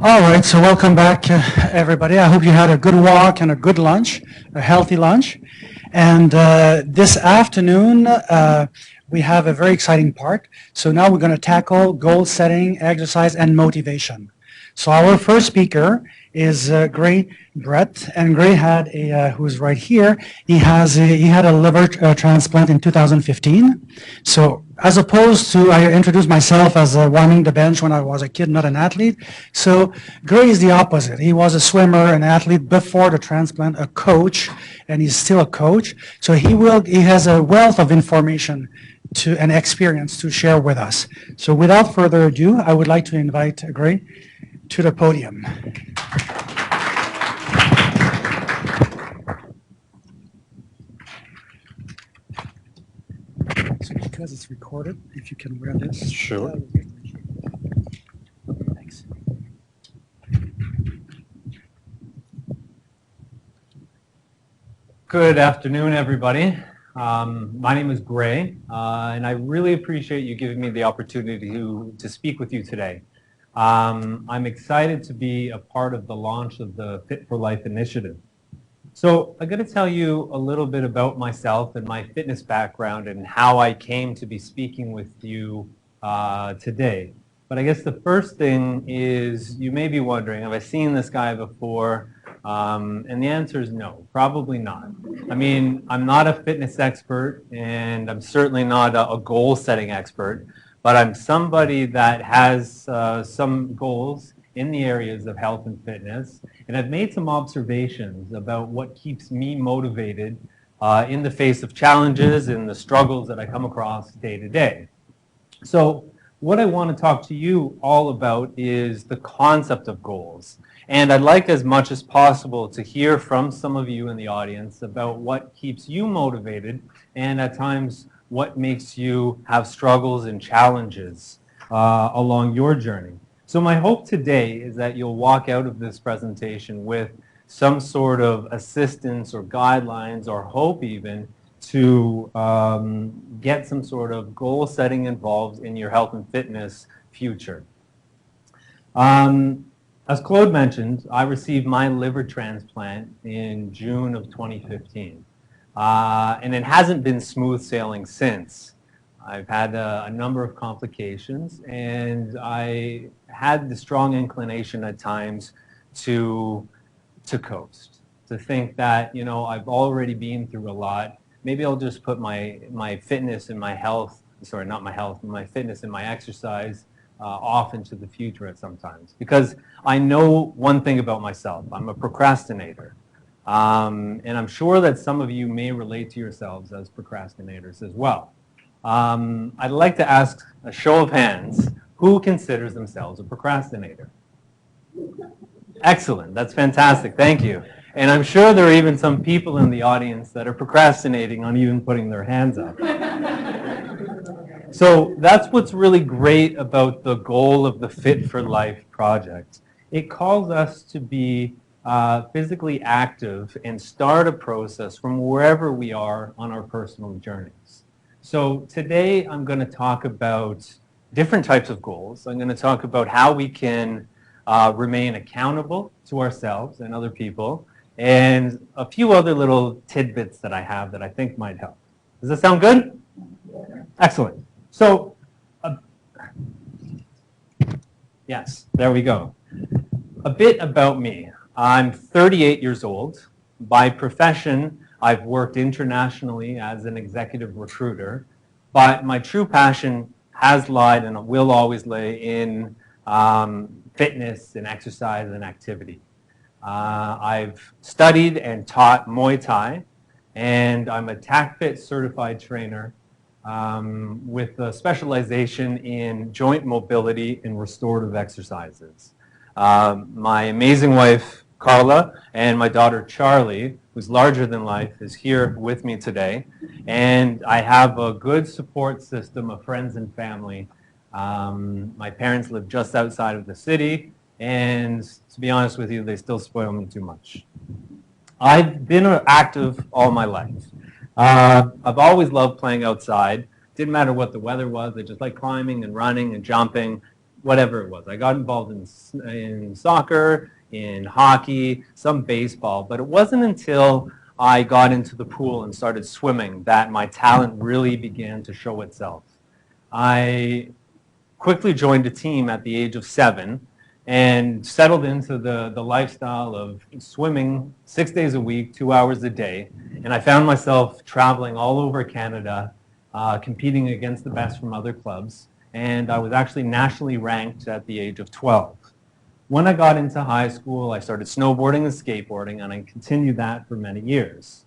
All right, so welcome back, everybody. I hope you had a good walk and a good lunch, a healthy lunch. And this afternoon, we have a very exciting part. So now we're going to tackle goal setting, exercise, and motivation. So our first speaker is Gray Brett, and Gray had who's right here. He had a liver transplant in 2015. So as opposed to, I introduced myself as warming the bench when I was a kid, not an athlete. So Gray is the opposite. He was a swimmer, an athlete before the transplant, a coach, and he's still a coach. So he has a wealth of information and experience to share with us. So without further ado, I would like to invite Gray to the podium. So because it's recorded, if you can wear this. Sure. Thanks. Good afternoon, everybody. My name is Gray, and I really appreciate you giving me the opportunity to speak with you today. I'm excited to be a part of the launch of the Fit for Life initiative. So I'm going to tell you a little bit about myself and my fitness background and how I came to be speaking with you today. But I guess the first thing is you may be wondering, have I seen this guy before? And the answer is no, probably not. I mean, I'm not a fitness expert, and I'm certainly not a goal-setting expert, but I'm somebody that has some goals in the areas of health and fitness, and I've made some observations about what keeps me motivated in the face of challenges and the struggles that I come across day to day. So what I want to talk to you all about is the concept of goals. And I'd like as much as possible to hear from some of you in the audience about what keeps you motivated and at times what makes you have struggles and challenges along your journey. So my hope today is that you'll walk out of this presentation with some sort of assistance or guidelines or hope even to get some sort of goal setting involved in your health and fitness future. As Claude mentioned, I received my liver transplant in June of 2015. And it hasn't been smooth sailing since. I've had a number of complications, and I had the strong inclination at times to coast, to think that, you know, I've already been through a lot. Maybe I'll just put my fitness and my health, sorry, not my health, my fitness and my exercise off into the future at some times. Because I know one thing about myself, I'm a procrastinator. And I'm sure that some of you may relate to yourselves as procrastinators as well. I'd like to ask a show of hands, who considers themselves a procrastinator? Excellent, that's fantastic, thank you. And I'm sure there are even some people in the audience that are procrastinating on even putting their hands up. So that's what's really great about the goal of the Fit for Life project. It calls us to be physically active and start a process from wherever we are on our personal journeys. So today I'm going to talk about different types of goals. I'm going to talk about how we can remain accountable to ourselves and other people, and a few other little tidbits that I have that I think might help. Does that sound good? Excellent. So, yes, there we go. A bit about me. I'm 38 years old. By profession, I've worked internationally as an executive recruiter, but my true passion has lied and will always lay in fitness and exercise and activity. I've studied and taught Muay Thai, and I'm a TACFIT certified trainer with a specialization in joint mobility and restorative exercises. My amazing wife, Carla, and my daughter, Charlie, who's larger than life, is here with me today. And I have a good support system of friends and family. My parents live just outside of the city, and to be honest with you, they still spoil me too much. I've been active all my life. I've always loved playing outside. Didn't matter what the weather was. I just like climbing and running and jumping. whatever it was. I got involved in soccer, in hockey, some baseball, but it wasn't until I got into the pool and started swimming that my talent really began to show itself. I quickly joined a team at the age of 7 and settled into the lifestyle of swimming 6 days a week, 2 hours a day. And I found myself traveling all over Canada, competing against the best from other clubs. And I was actually nationally ranked at the age of 12. When I got into high school, I started snowboarding and skateboarding, and I continued that for many years.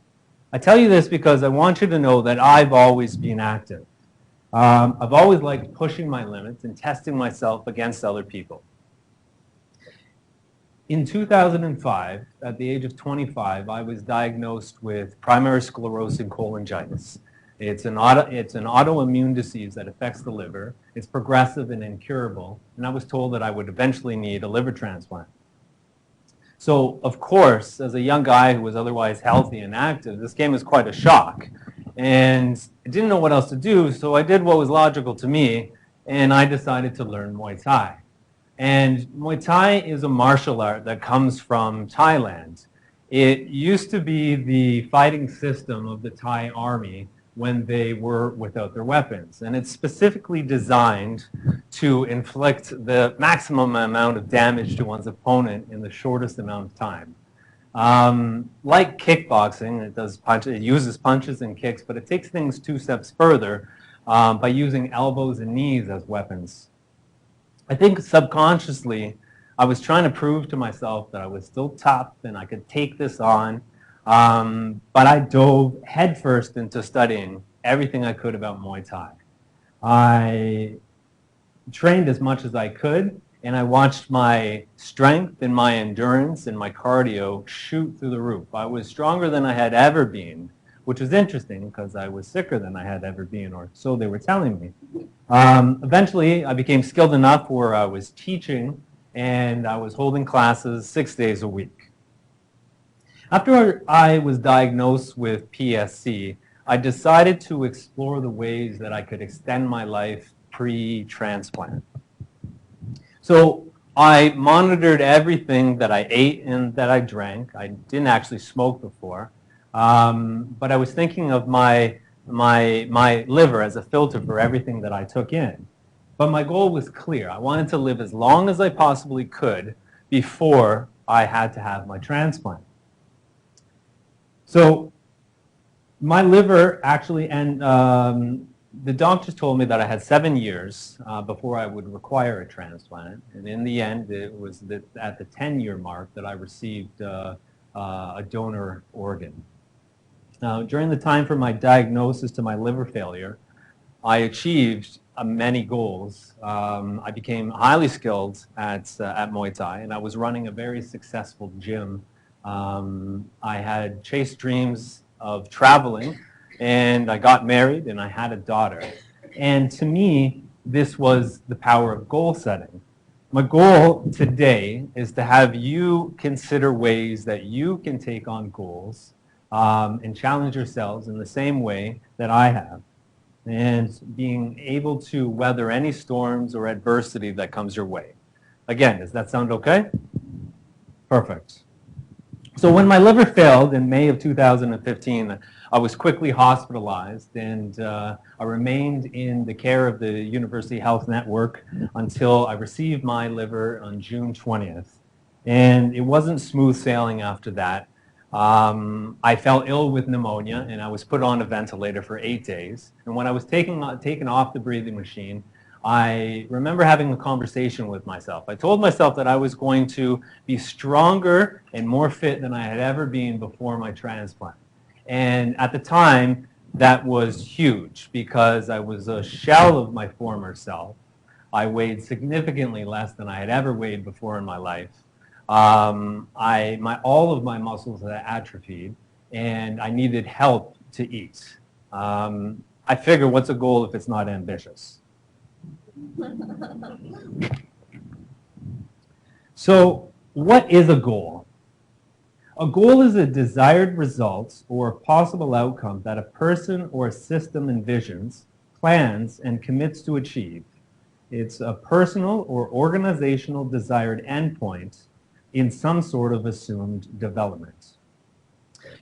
I tell you this because I want you to know that I've always been active. I've always liked pushing my limits and testing myself against other people. In 2005, at the age of 25, I was diagnosed with primary sclerosing cholangitis. It's an autoimmune disease that affects the liver. It's progressive and incurable, and I was told that I would eventually need a liver transplant. So, of course, as a young guy who was otherwise healthy and active, this came as quite a shock. And I didn't know what else to do, so I did what was logical to me, and I decided to learn Muay Thai. And Muay Thai is a martial art that comes from Thailand. It used to be the fighting system of the Thai army when they were without their weapons. And it's specifically designed to inflict the maximum amount of damage to one's opponent in the shortest amount of time. Like kickboxing, it uses punches and kicks, but it takes things 2 steps further by using elbows and knees as weapons. I think subconsciously, I was trying to prove to myself that I was still tough and I could take this on. But I dove headfirst into studying everything I could about Muay Thai. I trained as much as I could, and I watched my strength and my endurance and my cardio shoot through the roof. I was stronger than I had ever been, which was interesting because I was sicker than I had ever been, or so they were telling me. Eventually, I became skilled enough where I was teaching, and I was holding classes 6 days a week. After I was diagnosed with PSC, I decided to explore the ways that I could extend my life pre-transplant. So I monitored everything that I ate and that I drank. I didn't actually smoke before, but I was thinking of my liver as a filter for everything that I took in. But my goal was clear. I wanted to live as long as I possibly could before I had to have my transplant. So my liver actually, and the doctors told me that I had 7 years before I would require a transplant. And in the end, it was at the 10-year mark that I received a donor organ. Now, during the time from my diagnosis to my liver failure, I achieved many goals. I became highly skilled at Muay Thai, and I was running a very successful gym. I had chased dreams of traveling, and I got married, and I had a daughter. And to me, this was the power of goal setting. My goal today is to have you consider ways that you can take on goals and challenge yourselves in the same way that I have, and being able to weather any storms or adversity that comes your way. Again, does that sound okay? Perfect. So when my liver failed in May of 2015, I was quickly hospitalized, and I remained in the care of the University Health Network until I received my liver on June 20th. And it wasn't smooth sailing after that. I fell ill with pneumonia, and I was put on a ventilator for 8 days. And when I was taken off the breathing machine, I remember having a conversation with myself. I told myself that I was going to be stronger and more fit than I had ever been before my transplant. And at the time, that was huge because I was a shell of my former self. I weighed significantly less than I had ever weighed before in my life. All of my muscles had atrophied, and I needed help to eat. I figure, what's a goal if it's not ambitious? So, what is a goal? A goal is a desired result or a possible outcome that a person or a system envisions, plans, and commits to achieve. It's a personal or organizational desired endpoint in some sort of assumed development.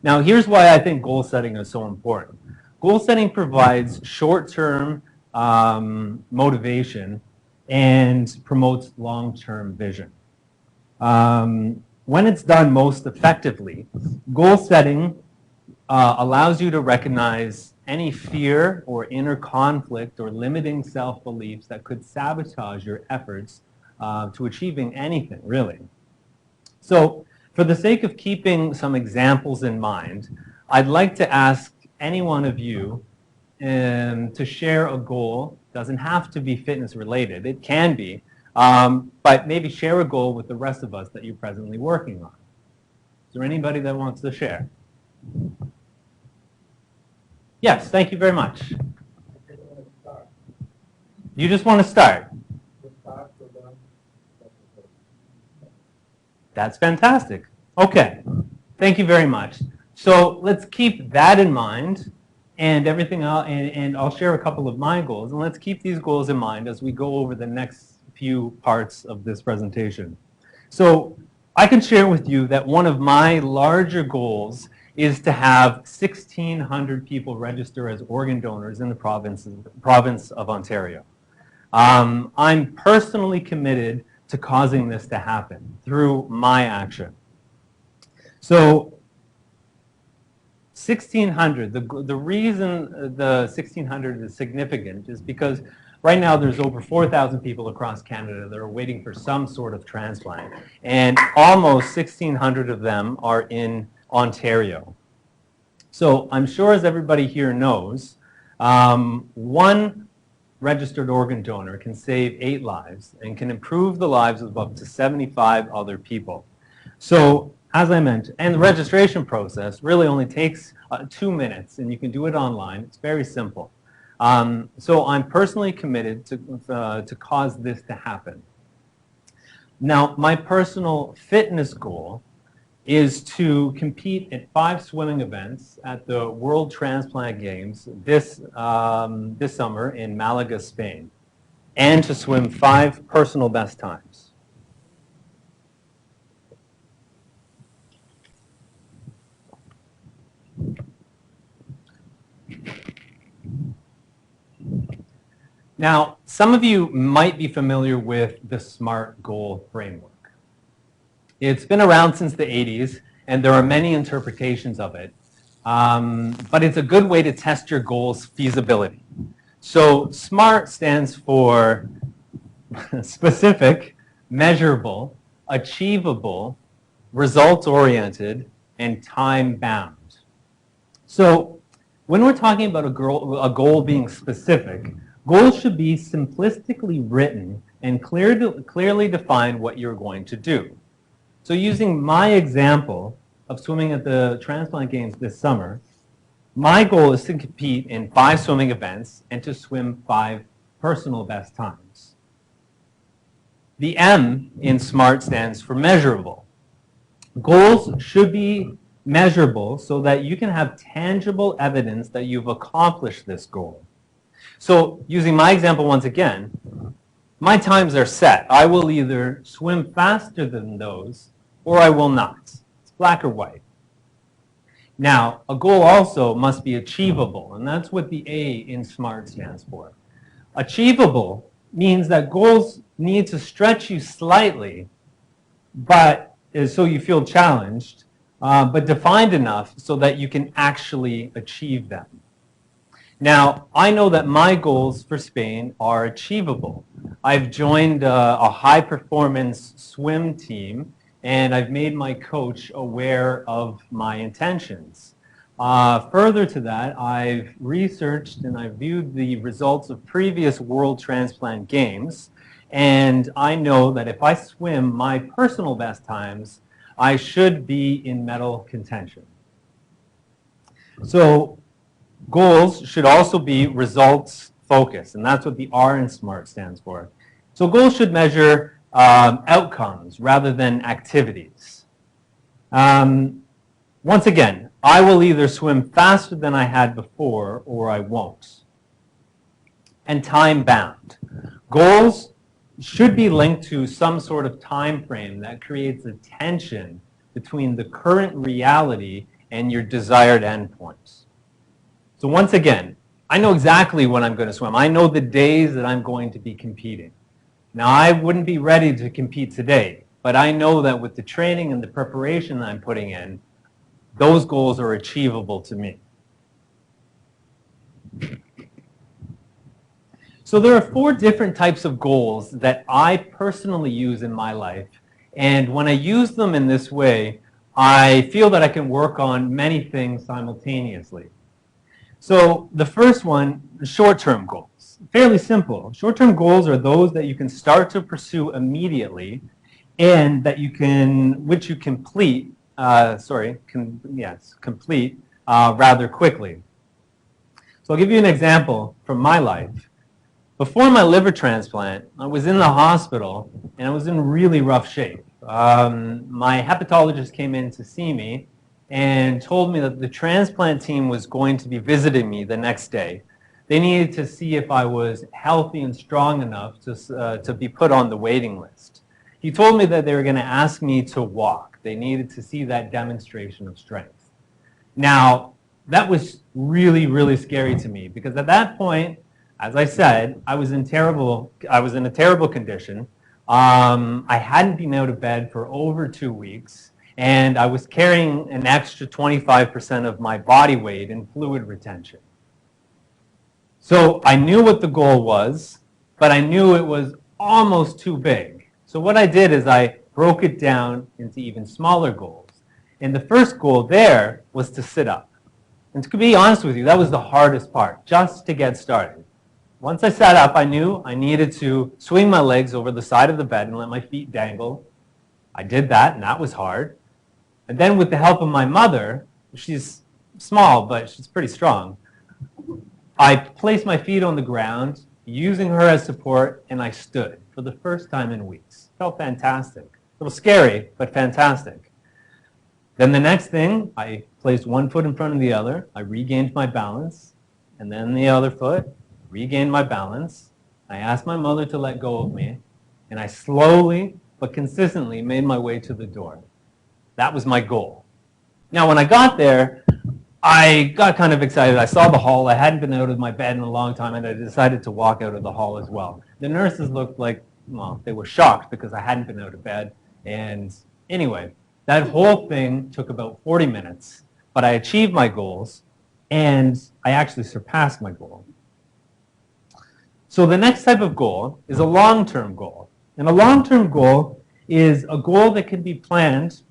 Now, here's why I think goal setting is so important. Goal setting provides short-term motivation and promotes long-term vision. When it's done most effectively, goal setting allows you to recognize any fear or inner conflict or limiting self-beliefs that could sabotage your efforts to achieving anything, really. So, for the sake of keeping some examples in mind, I'd like to ask any one of you to share a goal. Doesn't have to be fitness related. It can be, but maybe share a goal with the rest of us that you're presently working on. Is there anybody that wants to share? Yes, thank you very much. You just want to start? That's fantastic. Okay, thank you very much. So let's keep that in mind and everything else, and I'll share a couple of my goals, and let's keep these goals in mind as we go over the next few parts of this presentation. So I can share with you that one of my larger goals is to have 1,600 people register as organ donors in the province of Ontario. I'm personally committed to causing this to happen through my action. So 1,600, the reason the 1,600 is significant is because right now there's over 4,000 people across Canada that are waiting for some sort of transplant, and almost 1,600 of them are in Ontario. So I'm sure, as everybody here knows, one registered organ donor can save 8 lives and can improve the lives of up to 75 other people. So, as I mentioned, and the registration process really only takes 2 minutes, and you can do it online. It's very simple. So I'm personally committed to cause this to happen. Now, my personal fitness goal is to compete at 5 swimming events at the World Transplant Games this summer in Malaga, Spain, and to swim 5 personal best times. Now, some of you might be familiar with the SMART goal framework. It's been around since the 80s, and there are many interpretations of it, but it's a good way to test your goals' feasibility. So SMART stands for specific, measurable, achievable, results-oriented, and time-bound. So when we're talking about a goal being specific, goals should be simplistically written and clearly define what you're going to do. So using my example of swimming at the Transplant Games this summer, my goal is to compete in 5 swimming events and to swim 5 personal best times. The M in SMART stands for measurable. Goals should be measurable so that you can have tangible evidence that you've accomplished this goal. So using my example once again, my times are set. I will either swim faster than those or I will not. It's black or white. Now, a goal also must be achievable, and that's what the A in SMART stands for. Achievable means that goals need to stretch you slightly, but so you feel challenged, but defined enough so that you can actually achieve them. Now, I know that my goals for Spain are achievable. I've joined a high-performance swim team, and I've made my coach aware of my intentions. Further to that, I've researched and I've viewed the results of previous World Transplant Games, and I know that if I swim my personal best times, I should be in medal contention. So goals should also be results focused, and that's what the R in SMART stands for. So goals should measure outcomes rather than activities. Once again, I will either swim faster than I had before or I won't. And time bound. Goals should be linked to some sort of time frame that creates a tension between the current reality and your desired endpoints. So once again, I know exactly when I'm going to swim. I know the days that I'm going to be competing. Now, I wouldn't be ready to compete today, but I know that with the training and the preparation that I'm putting in, those goals are achievable to me. So there are 4 different types of goals that I personally use in my life. And when I use them in this way, I feel that I can work on many things simultaneously. So the first one, short-term goals. Fairly simple. Short-term goals are those that you can start to pursue immediately and that you can, which you complete, complete rather quickly. So I'll give you an example from my life. Before my liver transplant, I was in the hospital and I was in really rough shape. My hepatologist came in to see me and told me that the transplant team was going to be visiting me the next day. They needed to see if I was healthy and strong enough to be put on the waiting list. He told me that they were going to ask me to walk. They needed to see that demonstration of strength. Now, that was really, really scary to me because at that point, as I said, I was in a terrible condition. I hadn't been out of bed for over 2 weeks, and I was carrying an extra 25% of my body weight in fluid retention. So I knew what the goal was, but I knew it was almost too big. So what I did is I broke it down into even smaller goals. And the first goal there was to sit up. And to be honest with you, that was the hardest part, just to get started. Once I sat up, I knew I needed to swing my legs over the side of the bed and let my feet dangle. I did that, and that was hard. And then with the help of my mother, she's small, but she's pretty strong, I placed my feet on the ground, using her as support, and I stood for the first time in weeks. Felt fantastic. A little scary, but fantastic. Then the next thing, I placed one foot in front of the other. I regained my balance, and then the other foot. Regained my balance. I asked my mother to let go of me, and I slowly but consistently made my way to the door. That was my goal. Now, when I got there, I got kind of excited. I saw the hall. I hadn't been out of my bed in a long time, and I decided to walk out of the hall as well. The nurses looked like, well, they were shocked because I hadn't been out of bed. And anyway, that whole thing took about 40 minutes, but I achieved my goals, and I actually surpassed my goal. So the next type of goal is a long-term goal. And a long-term goal is a goal that can be planned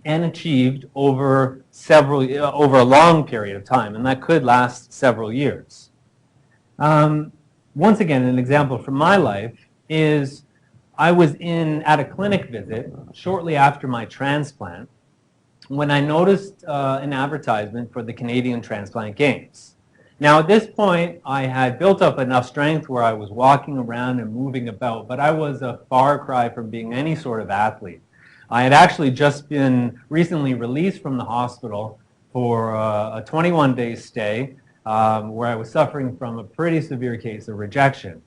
and achieved over a long period of time, and that could last several years. Once again, an example from my life is I was at a clinic visit shortly after my transplant when I noticed an advertisement for the Canadian Transplant Games. Now, at this point, I had built up enough strength where I was walking around and moving about, but I was a far cry from being any sort of athlete. I had actually just been recently released from the hospital for a 21-day stay where I was suffering from a pretty severe case of rejection.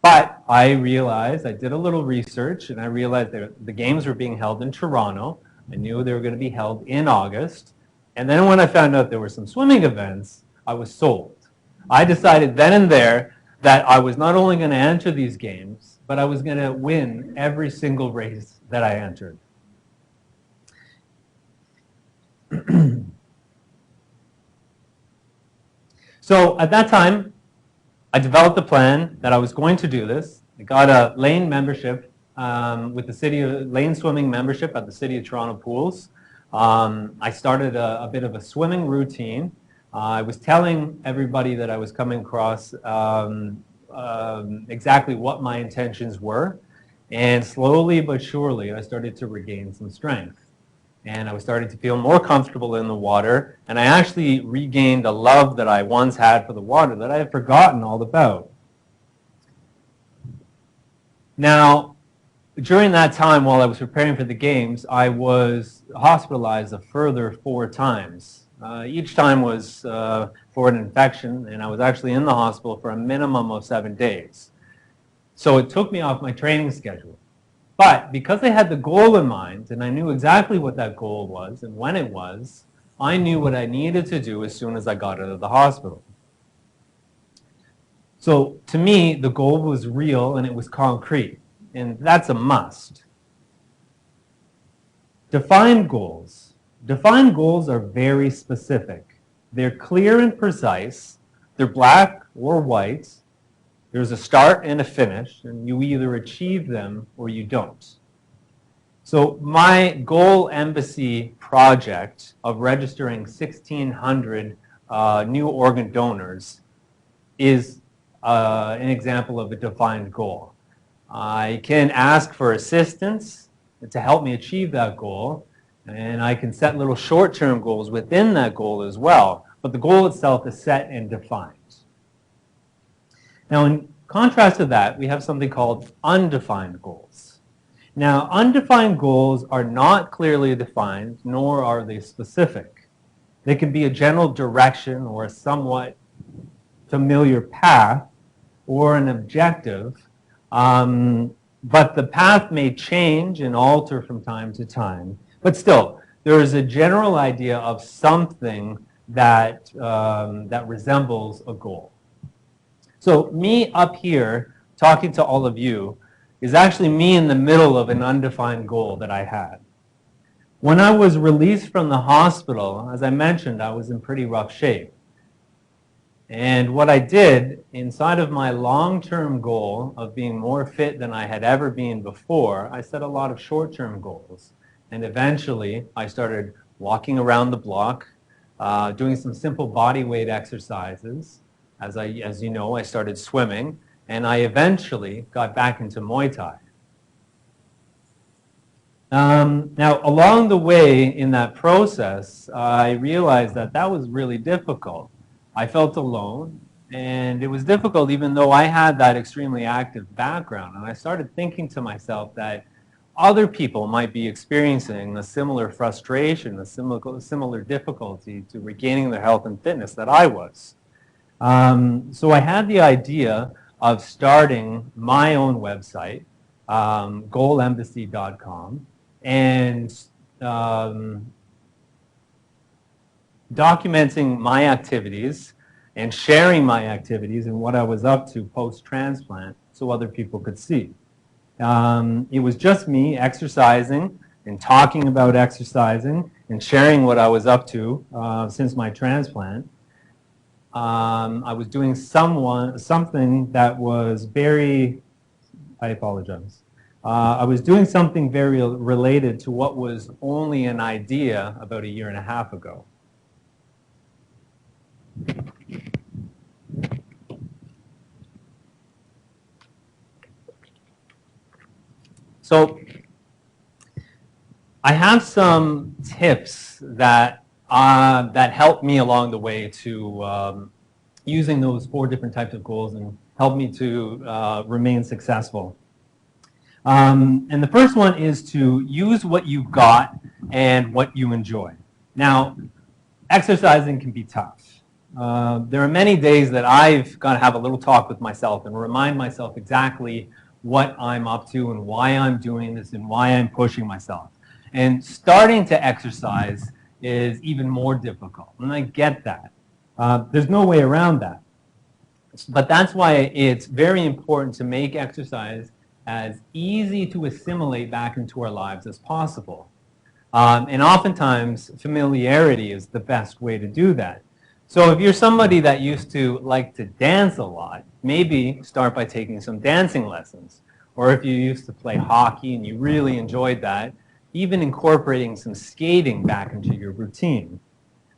But I realized, I did a little research, and I realized that the games were being held in Toronto. I knew they were going to be held in August. And then when I found out there were some swimming events, I was sold. I decided then and there that I was not only going to enter these games, but I was going to win every single race that I entered. So at that time, I developed a plan that I was going to do this. I got a lane membership with the lane swimming membership at the City of Toronto pools. I started a bit of a swimming routine. I was telling everybody that I was coming across exactly what my intentions were, and slowly but surely I started to regain some strength. And I was starting to feel more comfortable in the water, and I actually regained a love that I once had for the water that I had forgotten all about. Now, during that time while I was preparing for the games, I was hospitalized a further 4 times. Each time was for an infection, and I was actually in the hospital for a minimum of 7 days. So it took me off my training schedule. But because I had the goal in mind and I knew exactly what that goal was and when it was, I knew what I needed to do as soon as I got out of the hospital. So to me, the goal was real and it was concrete, and that's a must. Defined goals. Defined goals are very specific. They're clear and precise. They're black or white. There's a start and a finish, and you either achieve them or you don't. So my Goal Embassy project of registering 1,600 new organ donors is an example of a defined goal. I can ask for assistance to help me achieve that goal, and I can set little short-term goals within that goal as well, but the goal itself is set and defined. Now, in contrast to that, we have something called undefined goals. Now, undefined goals are not clearly defined, nor are they specific. They can be a general direction or a somewhat familiar path or an objective, but the path may change and alter from time to time. But still, there is a general idea of something that, that resembles a goal. So me up here talking to all of you is actually me in the middle of an undefined goal that I had. When I was released from the hospital, as I mentioned, I was in pretty rough shape. And what I did inside of my long-term goal of being more fit than I had ever been before, I set a lot of short-term goals. And eventually, I started walking around the block, doing some simple body weight exercises. As you know, I started swimming, and I eventually got back into Muay Thai. Now, along the way in that process, I realized that that was really difficult. I felt alone, and it was difficult even though I had that extremely active background. And I started thinking to myself that other people might be experiencing a similar frustration, a similar difficulty to regaining their health and fitness that I was. So I had the idea of starting my own website, goalembassy.com, and documenting my activities and sharing my activities and what I was up to post-transplant so other people could see. It was just me exercising and talking about exercising and sharing what I was up to since my transplant. I was doing something that was very, I apologize. I was doing something very related to what was only an idea about a year and a half ago. So I have some tips that helped me along the way to using those 4 different types of goals and helped me to remain successful. And the first one is to use what you've got and what you enjoy. Now, exercising can be tough. There are many days that I've got to have a little talk with myself and remind myself exactly what I'm up to and why I'm doing this and why I'm pushing myself. And starting to exercise is even more difficult, and I get that. There's no way around that. But that's why it's very important to make exercise as easy to assimilate back into our lives as possible. And oftentimes, familiarity is the best way to do that. So if you're somebody that used to like to dance a lot, maybe start by taking some dancing lessons. Or if you used to play hockey and you really enjoyed that, even incorporating some skating back into your routine.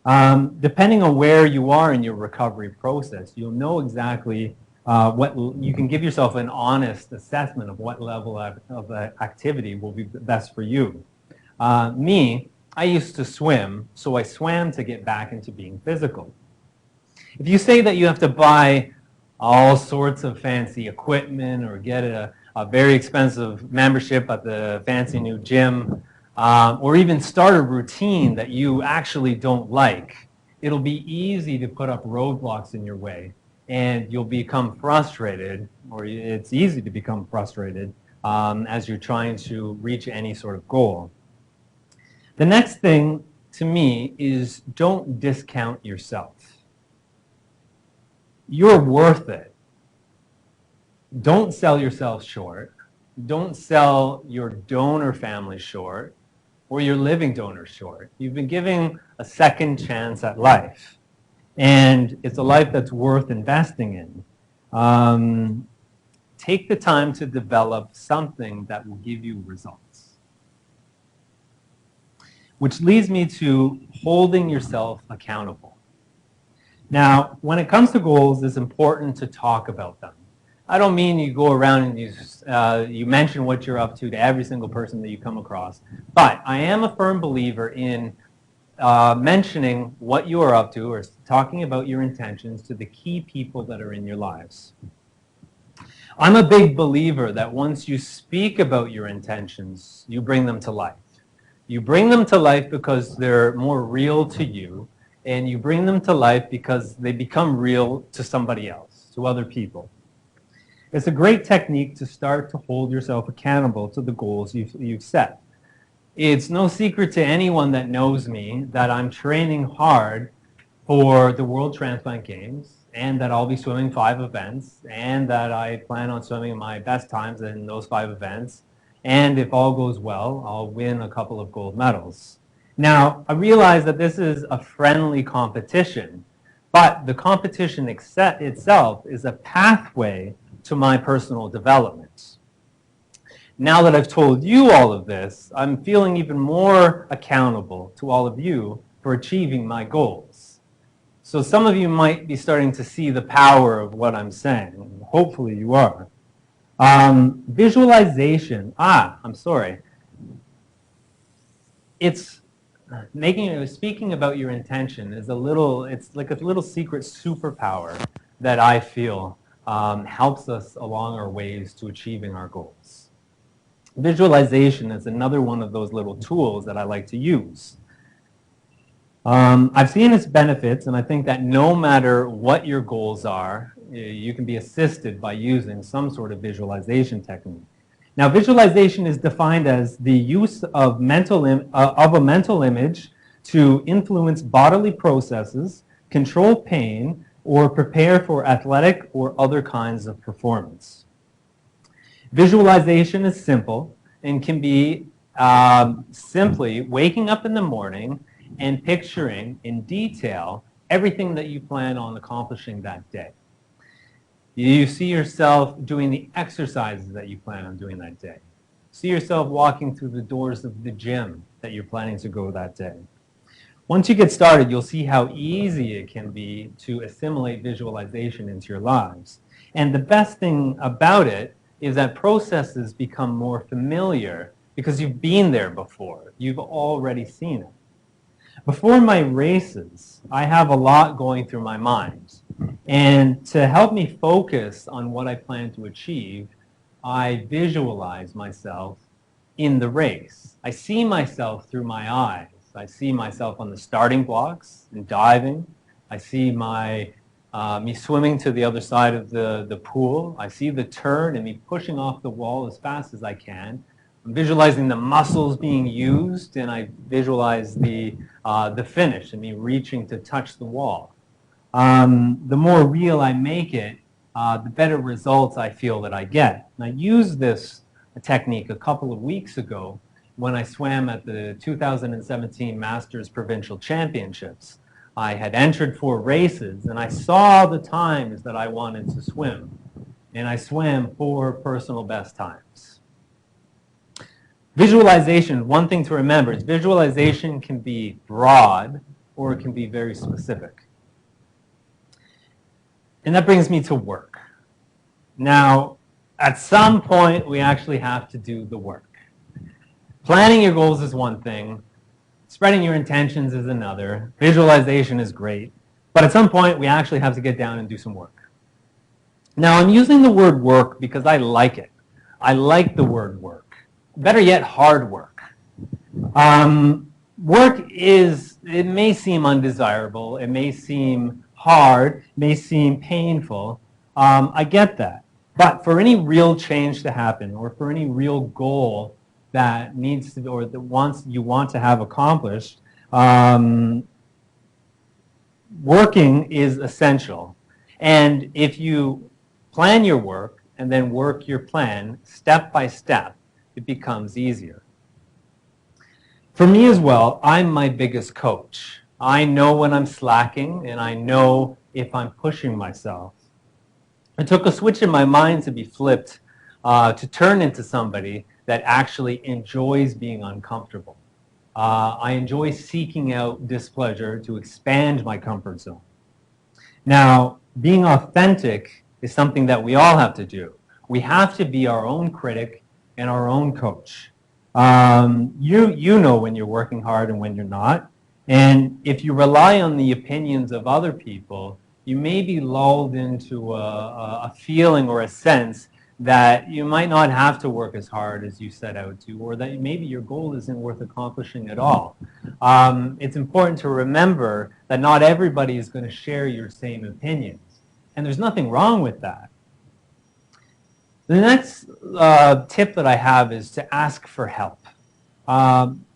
Depending on where you are in your recovery process, you'll know exactly you can give yourself an honest assessment of what level of activity will be best for you. Me, I used to swim, so I swam to get back into being physical. If you say that you have to buy all sorts of fancy equipment or get a very expensive membership at the fancy new gym, or even start a routine that you actually don't like, it'll be easy to put up roadblocks in your way and you'll become frustrated, or it's easy to become frustrated as you're trying to reach any sort of goal. The next thing to me is don't discount yourself. You're worth it. Don't sell yourself short. Don't sell your donor family short or your living donor short. You've been given a second chance at life, and it's a life that's worth investing in. Take the time to develop something that will give you results. Which leads me to holding yourself accountable. Now, when it comes to goals, it's important to talk about them. I don't mean you go around and you mention what you're up to every single person that you come across, but I am a firm believer in mentioning what you are up to or talking about your intentions to the key people that are in your lives. I'm a big believer that once you speak about your intentions, you bring them to life. You bring them to life because they're more real to you, and you bring them to life because they become real to somebody else, to other people. It's a great technique to start to hold yourself accountable to the goals you've set. It's no secret to anyone that knows me that I'm training hard for the World Transplant Games, and that I'll be swimming 5 events, and that I plan on swimming my best times in those 5 events. And if all goes well, I'll win a couple of gold medals. Now, I realize that this is a friendly competition, but the competition itself is a pathway to my personal development. Now that I've told you all of this, I'm feeling even more accountable to all of you for achieving my goals. So some of you might be starting to see the power of what I'm saying. Hopefully you are. Visualization. I'm sorry. It's speaking about your intention is it's like a little secret superpower that I feel helps us along our ways to achieving our goals. Visualization is another one of those little tools that I like to use. I've seen its benefits, and I think that no matter what your goals are, you can be assisted by using some sort of visualization technique. Now, visualization is defined as the use of a mental image to influence bodily processes, control pain, or prepare for athletic or other kinds of performance. Visualization is simple and can be simply waking up in the morning and picturing in detail everything that you plan on accomplishing that day. You see yourself doing the exercises that you plan on doing that day. See yourself walking through the doors of the gym that you're planning to go that day. Once you get started, you'll see how easy it can be to assimilate visualization into your lives. And the best thing about it is that processes become more familiar because you've been there before. You've already seen it. Before my races, I have a lot going through my mind. And to help me focus on what I plan to achieve, I visualize myself in the race. I see myself through my eyes. I see myself on the starting blocks and diving. I see me swimming to the other side of the pool. I see the turn and me pushing off the wall as fast as I can. I'm visualizing the muscles being used, and I visualize the finish and me reaching to touch the wall. The more real I make it, the better results I feel that I get. And I used this technique a couple of weeks ago when I swam at the 2017 Masters Provincial Championships. I had entered 4 races, and I saw the times that I wanted to swim. And I swam 4 personal best times. Visualization, one thing to remember is visualization can be broad or it can be very specific. And that brings me to work. Now, at some point, we actually have to do the work. Planning your goals is one thing. Spreading your intentions is another. Visualization is great. But at some point, we actually have to get down and do some work. Now, I'm using the word work because I like it. I like the word work. Better yet, hard work. Work it may seem undesirable. It may seem hard, may seem painful. I get that. But for any real change to happen, or for any real goal that needs to, or that you want to have accomplished, working is essential. And if you plan your work and then work your plan step by step, it becomes easier. For me as well, I'm my biggest coach. I know when I'm slacking, and I know if I'm pushing myself. It took a switch in my mind to be flipped, to turn into somebody that actually enjoys being uncomfortable. I enjoy seeking out displeasure to expand my comfort zone. Now, being authentic is something that we all have to do. We have to be our own critic and our own coach. You know when you're working hard and when you're not. And if you rely on the opinions of other people, you may be lulled into a feeling or a sense that you might not have to work as hard as you set out to, or that maybe your goal isn't worth accomplishing at all. It's important to remember that not everybody is going to share your same opinions. And there's nothing wrong with that. The next tip that I have is to ask for help.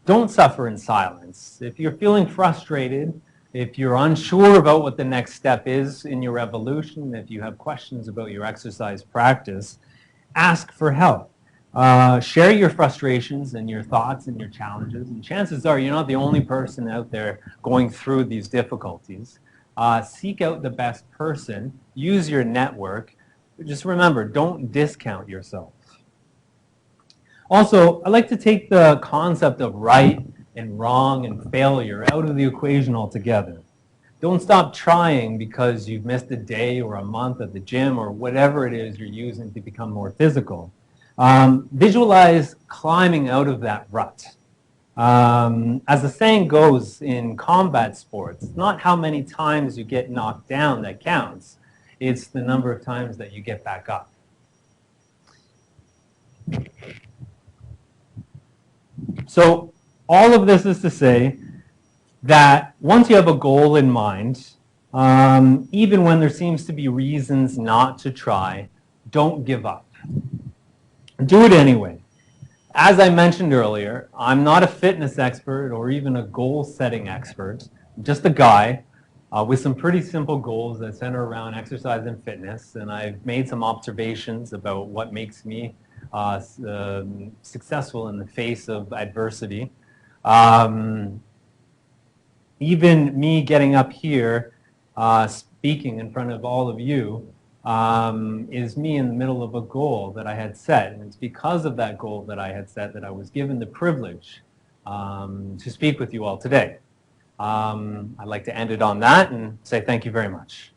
Don't suffer in silence. If you're feeling frustrated, if you're unsure about what the next step is in your evolution, if you have questions about your exercise practice, ask for help. Share your frustrations and your thoughts and your challenges. And chances are you're not the only person out there going through these difficulties. Seek out the best person. Use your network. Just remember, don't discount yourself. Also, I like to take the concept of right and wrong and failure out of the equation altogether. Don't stop trying because you've missed a day or a month at the gym or whatever it is you're using to become more physical. Visualize climbing out of that rut. As the saying goes in combat sports, it's not how many times you get knocked down that counts. It's the number of times that you get back up. So all of this is to say that once you have a goal in mind, even when there seems to be reasons not to try, don't give up. Do it anyway. As I mentioned earlier, I'm not a fitness expert or even a goal-setting expert. I'm just a guy with some pretty simple goals that center around exercise and fitness, and I've made some observations about what makes me successful in the face of adversity. Even me getting up here speaking in front of all of you is me in the middle of a goal that I had set. And it's because of that goal that I had set that I was given the privilege to speak with you all today. I'd like to end it on that and say thank you very much.